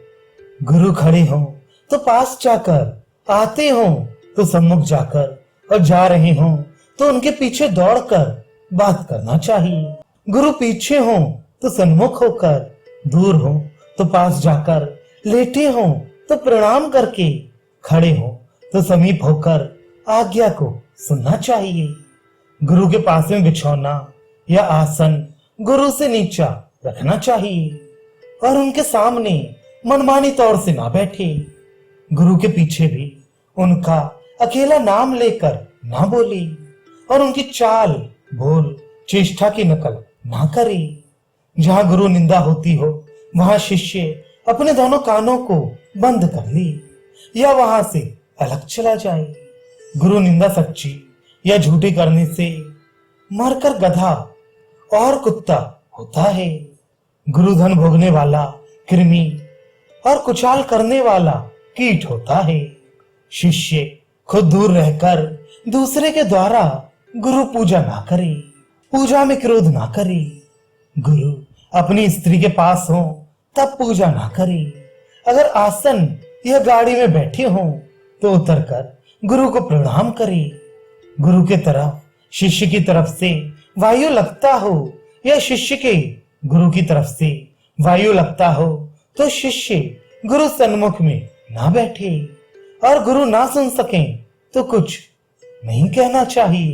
गुरु खड़े हों तो पास जाकर, आते हों तो सम्मुख जाकर और जा रहे हों तो उनके पीछे दौड़कर बात करना चाहिए। गुरु पीछे हों तो सन्मुख होकर, दूर हों तो पास जाकर, लेटे हों तो प्रणाम करके, खड़े हों तो समीप होकर आज्ञा को सुनना चाहिए। गुरु के पास में बिछौना या आसन गुरु से नीचा रखना चाहिए और उनके सामने मनमानी तौर से ना बैठे। गुरु के पीछे भी उनका अकेला नाम लेकर ना बोले और उनकी चाल, बोल, चेष्टा की नकल ना करे। जहां गुरु निंदा होती हो वहां शिष्य अपने दोनों कानों को बंद कर ले या वहां से अलग चला जाए। गुरु निंदा सच्ची या झूठी करने से मरकर गधा और कुत्ता होता है। गुरु धन भोगने वाला कृमि और कुचाल करने वाला कीट होता है। शिष्य खुद दूर रहकर दूसरे के द्वारा गुरु पूजा ना करे, पूजा में क्रोध ना करे। गुरु अपनी स्त्री के पास हो तब पूजा ना करे। अगर आसन या गाड़ी में बैठे हो तो उतरकर गुरु को प्रणाम करे। गुरु के तरफ शिष्य की तरफ से वायु लगता हो या शिष्य के गुरु की तरफ से वायु लगता हो तो शिष्य गुरु सन्मुख में ना बैठे और गुरु ना सुन सके तो कुछ नहीं कहना चाहिए।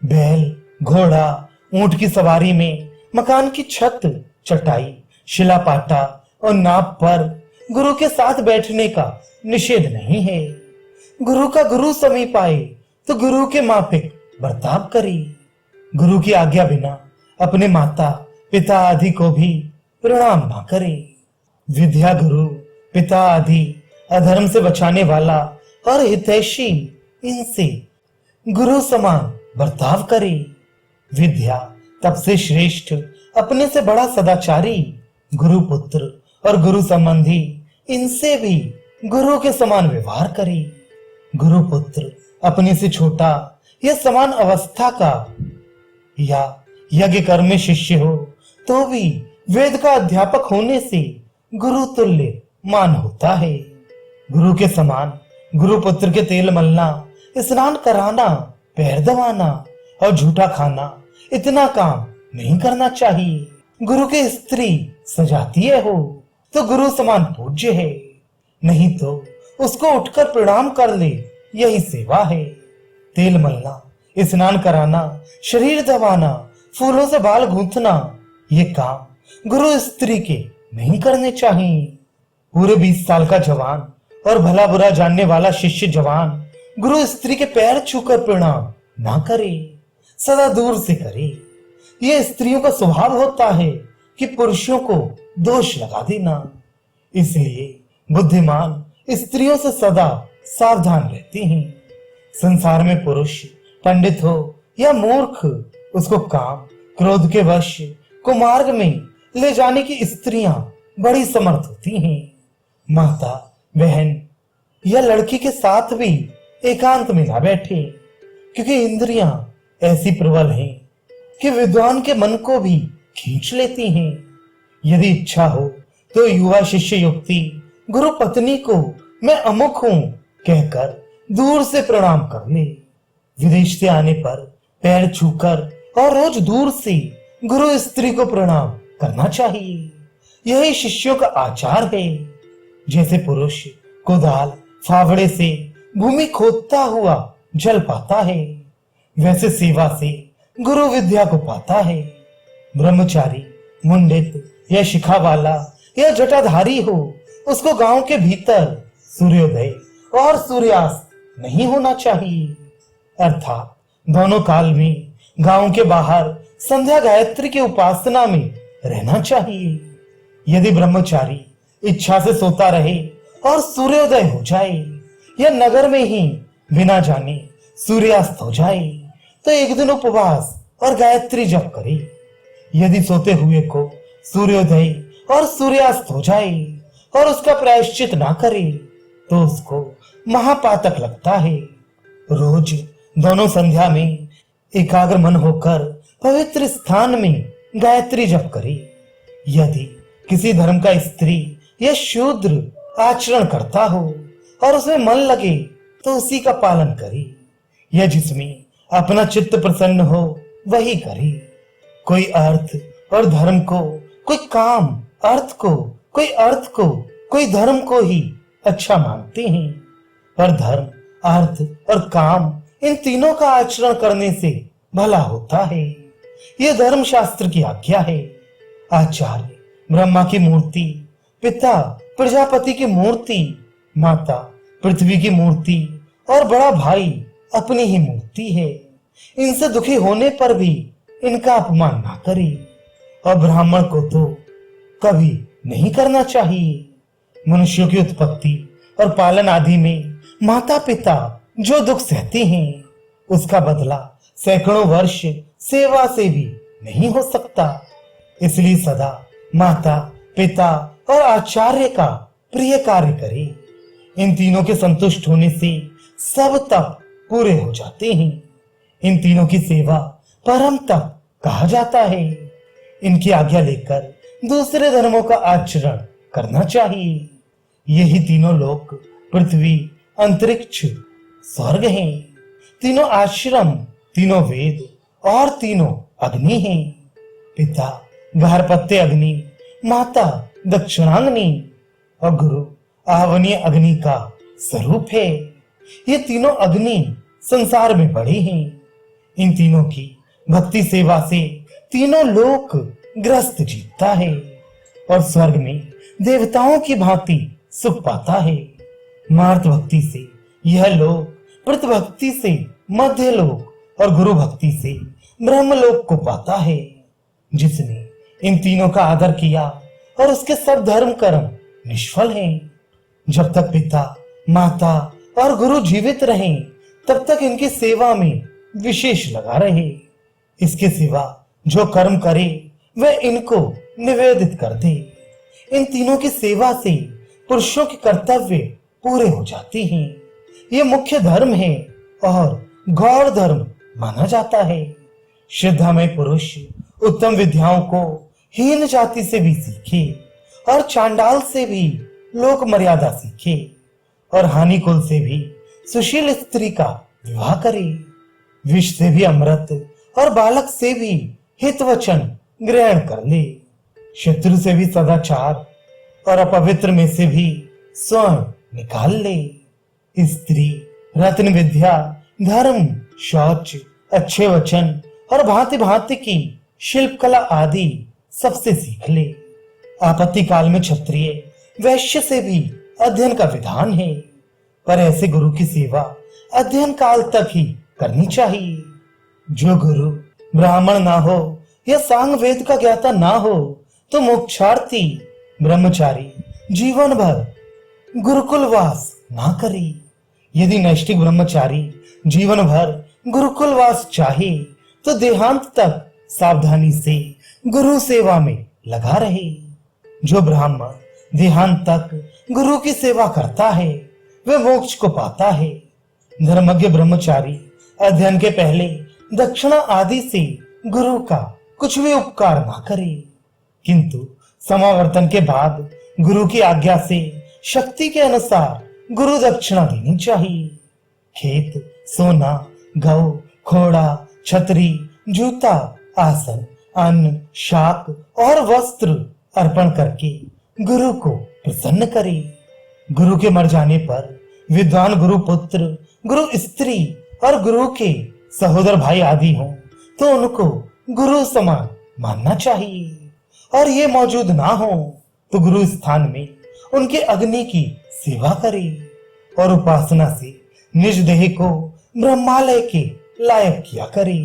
बैल, घोड़ा, ऊंट की सवारी में, मकान की छत, चटाई, शिलापाटा और नाप पर गुरु के साथ बैठने का निषेध नहीं है। गुरु का गुरु समीप आए तो गुरु के माफिक बर्ताव करे। गुरु की आज्ञा बिना अपने माता पिता आदि को भी प्रणाम ना करे। विद्या गुरु पिता आदि अधर्म से बचाने वाला और हितैषी, इनसे गुरु समान बर्ताव करे। विद्या तब से श्रेष्ठ अपने से बड़ा सदाचारी गुरु पुत्र और गुरु संबंधी, इनसे भी गुरु के समान व्यवहार करे। गुरु पुत्र अपने से छोटा या समान अवस्था का या यज्ञ कर्म में शिष्य हो तो भी वेद का अध्यापक होने से गुरु तुल्य मान होता है। गुरु के समान गुरु पुत्र के तेल मलना, स्नान कराना, पैर दबाना और झूठा खाना, इतना काम नहीं करना चाहिए। गुरु के स्त्री सजाती है हो तो गुरु समान पूज्य है, नहीं तो उसको उठकर प्रणाम कर ले, यही सेवा है। तेल मलना, स्नान कराना, शरीर दबाना, फूलों से बाल गूंथना, ये काम गुरु स्त्री के नहीं करने चाहिए। पूरे 20 साल का जवान और भला बुरा जानने वाला शिष्य जवान गुरु स्त्री के पैर छूकर प्रणाम ना करे, सदा दूर से करे। ये स्त्रियों का स्वभाव होता है कि पुरुषों को दोष लगा देना, इसलिए बुद्धिमान स्त्रियों से सदा सावधान रहती हैं। संसार में पुरुष पंडित हो या मूर्ख, उसको काम क्रोध के वश कुमार्ग में ले जाने की स्त्रियां बड़ी समर्थ होती हैं। माता, बहन या लड़की के साथ भी एकांत में ना बैठे, क्योंकि इंद्रियां ऐसी प्रबल हैं कि विद्वान के मन को भी खींच लेती हैं। यदि इच्छा हो तो युवा शिष्य युक्ति गुरु पत्नी को मैं अमुक हूं कहकर दूर से प्रणाम कर ले। विदेश से आने पर पैर छूकर और रोज दूर से गुरु स्त्री को प्रणाम करना चाहिए, यही शिष्यों का आचार है। जैसे पुरुष कुदाल फावड़े से भूमि खोदता हुआ जल पाता है, वैसे सेवा से गुरु विद्या को पाता है। ब्रह्मचारी, मुंडित या शिखा वाला या जटाधारी हो, उसको गांव के भीतर सूर्योदय और सूर्यास्त नहीं होना चाहिए, अर्थात दोनों काल में गांव के बाहर संध्या गायत्री की उपासना में रहना चाहिए। यदि ब्रह्मचारी इच्छा से सोता रहे और सूर्योदय हो जाए या नगर में ही बिना जाने सूर्यास्त हो जाए तो एक दिन उपवास और गायत्री जप करे। यदि सोते हुए को सूर्योदय और सूर्यास्त हो जाए और उसका प्रायश्चित ना करे तो उसको महापातक लगता है। रोज दोनों संध्या में एकाग्र मन होकर पवित्र स्थान में गायत्री जप करे। यदि किसी धर्म का स्त्री या शूद्र आचरण करता हो और उसमें मन लगे तो उसी का पालन करे, या जिसमें अपना चित्त प्रसन्न हो वही करे। कोई अर्थ और धर्म को, कोई काम अर्थ को, कोई अर्थ को, कोई धर्म को ही अच्छा मानते हैं, पर धर्म, अर्थ और काम इन तीनों का आचरण करने से भला होता है। यह धर्म शास्त्र की आज्ञा है। आचार्य ब्रह्मा की मूर्ति, पिता प्रजापति की मूर्ति, माता पृथ्वी की मूर्ति और बड़ा भाई अपनी ही मूर्ति है। इनसे दुखी होने पर भी इनका अपमान ना करे और ब्राह्मण को तो कभी नहीं करना चाहिए। मनुष्यों की उत्पत्ति और पालन आदि में माता पिता जो दुख सहते हैं उसका बदला सैकड़ों वर्ष सेवा से भी नहीं हो सकता। इसलिए सदा माता पिता और आचार्य का प्रिय कार्य करे। इन तीनों के संतुष्ट होने से सब तप पूरे हो जाते हैं। इन तीनों की सेवा परम तप कहा जाता है। इनकी आज्ञा लेकर दूसरे धर्मों का आचरण करना चाहिए। यही तीनों लोक, पृथ्वी, अंतरिक्ष, स्वर्ग हैं। तीनों आश्रम, तीनों वेद और तीनों अग्नि हैं। पिता गार्हपत्य अग्नि, माता दक्षिणाग्नि और गुरु आहवनीय अग्नि का स्वरूप है। ये तीनों अग्नि संसार में पड़े हैं। इन तीनों की भक्ति सेवा से तीनों लोक ग्रस्त जीतता है और स्वर्ग में देवताओं की भांति सुख पाता है। मार्त भक्ति से यह लोक, पृथ भक्ति से मध्य लोक और गुरु भक्ति से ब्रह्मलोक को पाता है। जिसने इन तीनों का आदर किया और उसके सब धर्म कर्म निष्फल हैं। जब तक पिता, माता और गुरु जीवित रहें तब तक इनकी सेवा में विशेष लगा रहे। इसके सिवा जो कर्म करे वह इनको निवेदित कर दे। इन तीनों की सेवा से पुरुषों के कर्तव्य पूरे हो जाते हैं। ये मुख्य धर्म है और गौर धर्म माना जाता है। श्रद्धामय पुरुष उत्तम विद्याओं को हीन जाति से भी सीखे और चांडाल से भी लोक मर्यादा सीखे और हानि कुल से भी सुशील स्त्री का विवाह करे। विष से भी अमृत और बालक से भी हित वचन ग्रहण कर ले। शत्रु से भी सदाचार और अपवित्र में से भी स्वर्ण निकाल ले। स्त्री रत्न विद्या, धर्म, शौच, अच्छे वचन और भांति भांति की शिल्प कला आदि सबसे सीख ले। आपत्ति काल में क्षत्रिय वैश्य से भी अध्ययन का विधान है, पर ऐसे गुरु की सेवा अध्ययन काल तक ही करनी चाहिए। जो गुरु ब्राह्मण ना हो या सांग वेद का ज्ञाता ना हो तो मोक्षार्थी ब्रह्मचारी जीवन भर गुरुकुलवास ना करे। यदि नैष्ठिक ब्रह्मचारी जीवन भर गुरुकुलवास चाहे तो देहांत तक सावधानी से गुरु सेवा में लगा रहे। जो ब्राह्मण देहांत तक गुरु की सेवा करता है वह मोक्ष को पाता है। धर्मज्ञ ब्रह्मचारी अध्ययन के पहले दक्षिणा आदि से गुरु का कुछ भी उपकार ना करे, किंतु समावर्तन के बाद गुरु की आज्ञा से शक्ति के अनुसार गुरु दक्षिणा देनी चाहिए। खेत, सोना, गौ, घोड़ा, छतरी, जूता, आसन, अन्न, शाक और वस्त्र अर्पण करके गुरु को प्रसन्न करे। गुरु के मर जाने पर विद्वान गुरु पुत्र, गुरु स्त्री और गुरु के सहोदर भाई आदि हों तो उनको गुरु समान मानना चाहिए, और ये मौजूद ना हो तो गुरु स्थान में उनके अग्नि की सेवा करे और उपासना से निज देह को ब्रह्मालय के लायक किया करे।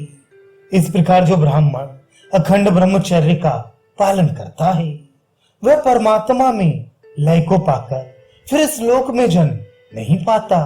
इस प्रकार जो ब्राह्मण अखंड ब्रह्मचर्य का पालन करता है वह परमात्मा में लय को पाकर फिर इस लोक में जन्म नहीं पाता।